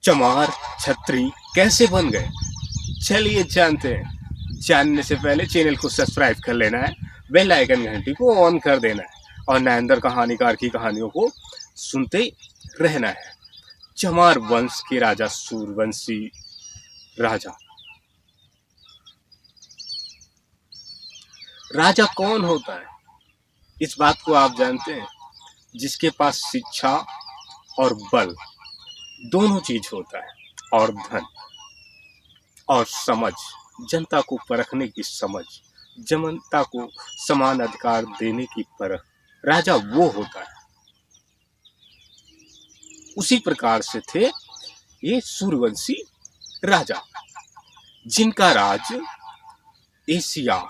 चमार छतरी कैसे बन गए? चलिए जानते हैं। जानने से पहले चैनल को सब्सक्राइब कर लेना है, बेल आइकन घंटी को ऑन कर देना है और नरेंद्र कहानीकार की कहानियों को सुनते रहना है। चमार वंश के राजा सूर्यवंशी राजा। राजा कौन होता है? इस बात को आप जानते हैं? जिसके पास शिक्षा और बल दोनों चीज होता है, और धन और समझ, जनता को परखने की समझ, जनता को समान अधिकार देने की परख। राजा वो होता है। उसी प्रकार से थे ये सूर्यवंशी राजा, जिनका राज एशिया,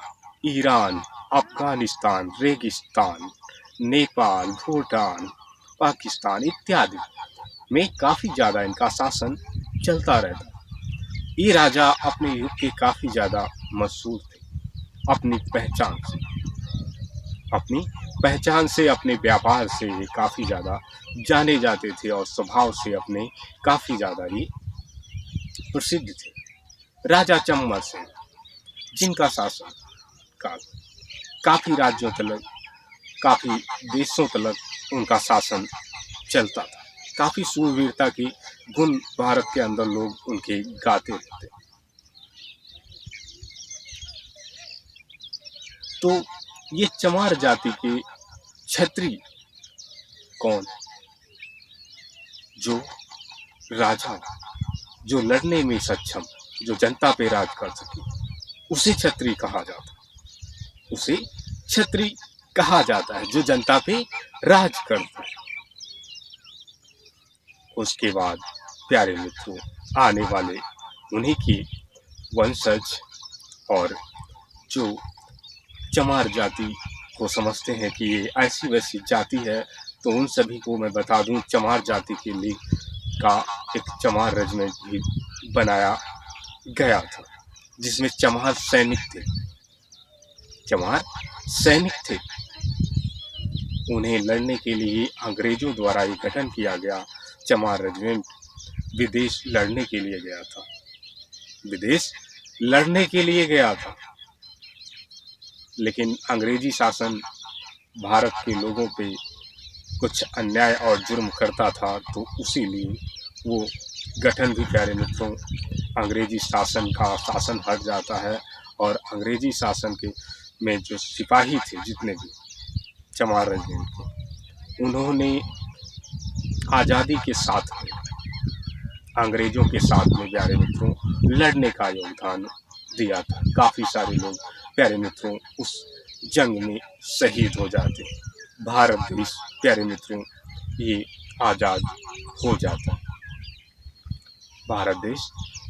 ईरान, अफगानिस्तान, रेगिस्तान, नेपाल, भूटान, पाकिस्तान इत्यादि में काफी ज्यादा इनका शासन चलता रहता। ये राजा अपने युग के काफी ज्यादा मशहूर थे। अपनी पहचान से, अपने व्यापार से ये काफी ज्यादा जाने जाते थे और स्वभाव से अपने काफी ज्यादा ये प्रसिद्ध थे। राजा चम्मर सिंह, जिनका शासन काल काफी राज्यों तलक, काफी देशों तलक उनका शासन चलता था। काफी सूरवीरता के गुण भारत के अंदर लोग उनके गाते रहते। तो ये चमार जाति के क्षत्रिय कौन? जो राजा, जो लड़ने में सक्षम, जो जनता पे राज कर सके, उसे क्षत्रिय कहा जाता है। उसे क्षत्रिय कहा जाता है जो जनता पे राज करता है। उसके बाद प्यारे मित्रों, आने वाले उन्हीं के वंशज और जो चमार जाति को समझते हैं कि ये ऐसी वैसी जाति है, तो उन सभी को मैं बता दूं, चमार जाति के लिए का एक चमार रेजिमेंट भी बनाया गया था, जिसमें चमार सैनिक थे। चमार सैनिक थे। उन्हें लड़ने के लिए अंग्रेजों द्वारा ये गठन किया गया चमार रेजिमेंट विदेश लड़ने के लिए गया था। विदेश लड़ने के लिए गया था, लेकिन अंग्रेजी शासन भारत के लोगों पे कुछ अन्याय और जुर्म करता था, तो उसीलिए वो गठन भी प्यारे मित्रों अंग्रेजी शासन का शासन हट जाता है। और अंग्रेजी शासन के में जो सिपाही थे, जितने भी चमार रेजिमेंट के, उन्होंने आज़ादी के साथ में अंग्रेजों के साथ में प्यारे मित्रों लड़ने का योगदान दिया था। काफी सारे लोग प्यारे मित्रों उस जंग में शहीद हो जाते। भारत देश प्यारे मित्रों ये आजाद हो जाता है। भारत देश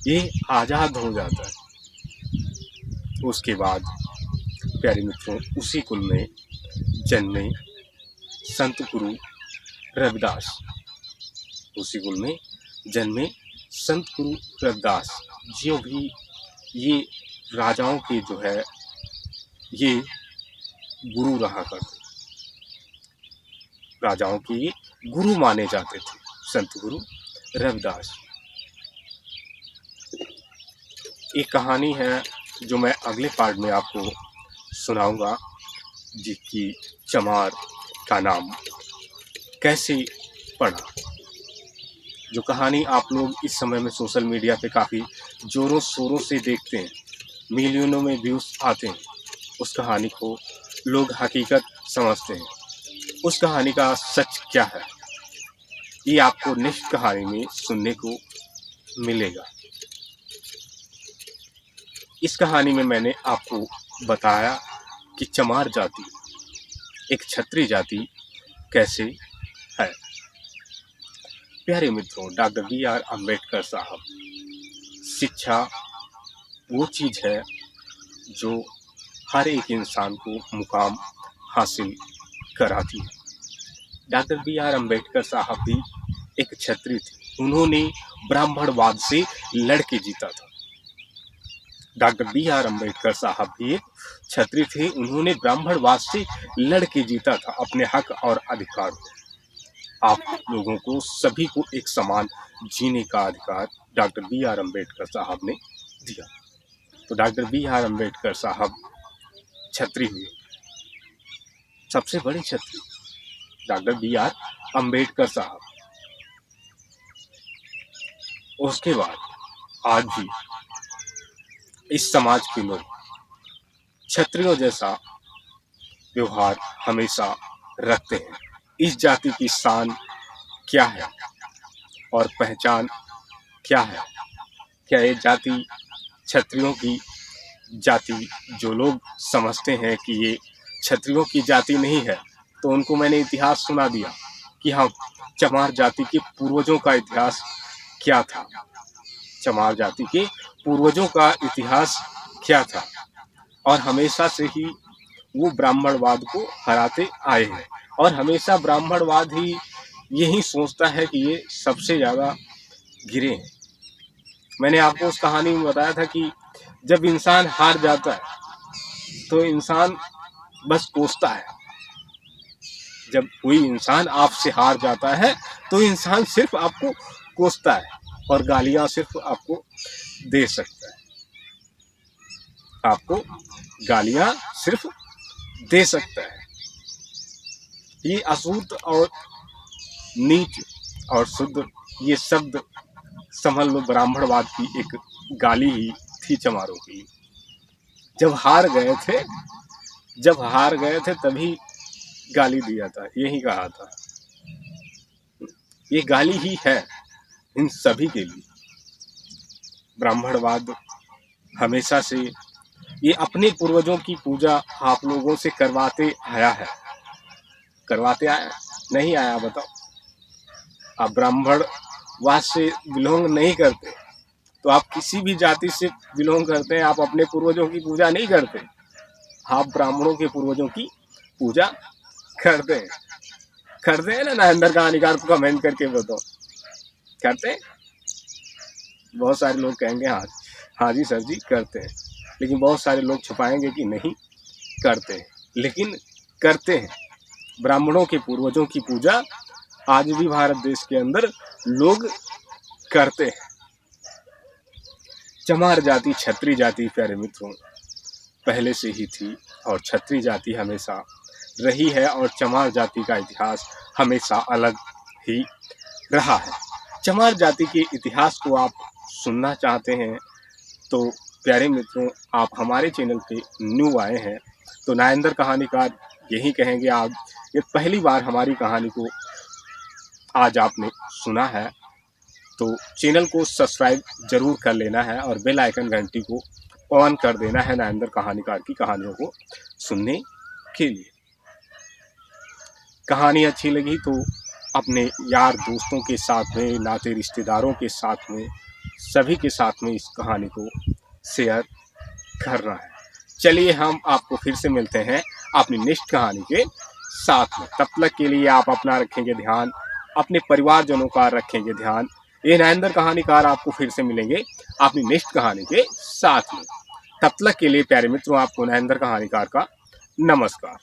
ये आजाद हो जाता है। उसके बाद प्यारे मित्रों उसी कुल में जन्मे संत गुरु रविदास। उसी कुल में जन्मे संत गुरु रविदास, जो भी ये राजाओं के जो है ये गुरु रहा करते, राजाओं के ये गुरु माने जाते थे, संत गुरु रविदास। एक कहानी है जो मैं अगले पार्ट में आपको सुनाऊंगा, जिसकी चमार का नाम कैसे पड़ा। जो कहानी आप लोग इस समय में सोशल मीडिया पे काफ़ी जोरों शोरों से देखते हैं, मिलियनों में व्यूज आते हैं, उस कहानी को लोग हकीकत समझते हैं। उस कहानी का सच क्या है, ये आपको नेक्स्ट कहानी में सुनने को मिलेगा। इस कहानी में मैंने आपको बताया कि चमार जाति एक क्षत्रिय जाति कैसे है। प्यारे मित्रों, डॉक्टर बी.आर. अम्बेडकर साहब, शिक्षा वो चीज है जो हर एक इंसान को मुकाम हासिल कराती है। Doctor B R. अम्बेडकर साहब भी एक क्षत्रिय थे। उन्होंने ब्राह्मणवाद से लड़के जीता था। Doctor B R. अम्बेडकर साहब भी एक क्षत्रिय थे। उन्होंने ब्राह्मणवाद से लड़के जीता था अपने हक और अधिकार को। आप लोगों को सभी को एक समान जीने का अधिकार डॉक्टर बी आर अम्बेडकर साहब ने दिया। तो डॉक्टर बी आर अम्बेडकर साहब छत्री हुए, सबसे बड़े छत्री डॉक्टर बी आर अम्बेडकर साहब। उसके बाद आज भी इस समाज के लोग क्षत्रियों जैसा व्यवहार हमेशा रखते हैं। इस जाति की शान क्या है और पहचान क्या है? क्या ये जाति क्षत्रियों की जाति, जो लोग समझते हैं कि ये क्षत्रियों की जाति नहीं है, तो उनको मैंने इतिहास सुना दिया कि हाँ, चमार जाति के पूर्वजों का इतिहास क्या था। चमार जाति के पूर्वजों का इतिहास क्या था, और हमेशा से ही वो ब्राह्मणवाद को हराते आए हैं। और हमेशा ब्राह्मणवाद ही यही सोचता है कि ये सबसे ज़्यादा गिरे हैं। मैंने आपको उस कहानी में बताया था कि जब इंसान हार जाता है तो इंसान बस कोसता है। जब कोई इंसान आपसे हार जाता है तो इंसान सिर्फ आपको कोसता है और गालियां सिर्फ आपको दे सकता है। आपको गालियां सिर्फ दे सकता है। ये अशुद्ध और नीच और शुद्ध ये शब्द समझ लो ब्राह्मणवाद की एक गाली ही थी चमारों के लिए। जब हार गए थे तभी गाली दिया था, यही कहा था। ये गाली ही है इन सभी के लिए। ब्राह्मणवाद हमेशा से ये अपने पूर्वजों की पूजा आप लोगों से करवाते आया नहीं आया? बताओ। आप ब्राह्मणवाद से बिलोंग नहीं करते तो आप किसी भी जाति से बिलोंग करते हैं, आप अपने पूर्वजों की पूजा नहीं करते। आप ब्राह्मणों के पूर्वजों की पूजा करते हैं ना? नायंदर कहानीकार को कमेंट करके बताओ, करते हैं? बहुत सारे लोग कहेंगे हाँ जी सर जी करते हैं, लेकिन बहुत सारे लोग छुपाएंगे कि नहीं करते हैं, लेकिन करते हैं। ब्राह्मणों के पूर्वजों की पूजा आज भी भारत देश के अंदर लोग करते हैं। चमार जाति क्षत्रिय जाति प्यारे मित्रों पहले से ही थी और क्षत्रिय जाति हमेशा रही है, और चमार जाति का इतिहास हमेशा अलग ही रहा है। चमार जाति के इतिहास को आप सुनना चाहते हैं तो प्यारे मित्रों आप हमारे चैनल पे न्यू आए हैं तो नायंदर कहानीकार यही कहेंगे, आप ये पहली बार हमारी कहानी को आज आपने सुना है तो चैनल को सब्सक्राइब जरूर कर लेना है और बेल आइकन घंटी को ऑन कर देना है नायंदर कहानीकार की कहानियों को सुनने के लिए। कहानी अच्छी लगी तो अपने यार दोस्तों के साथ में, नाते रिश्तेदारों के साथ में, सभी के साथ में इस कहानी को शेयर करना है। चलिए हम आपको फिर से मिलते हैं अपनी नेक्स्ट कहानी के साथ में। तब तक के लिए आप अपना रखेंगे ध्यान, अपने परिवारजनों का रखेंगे ध्यान। ये नायंदर कहानीकार आपको फिर से मिलेंगे अपनी नेक्स्ट कहानी के साथ में। तब तक के लिए प्यारे मित्रों आपको नायंदर कहानीकार का नमस्कार।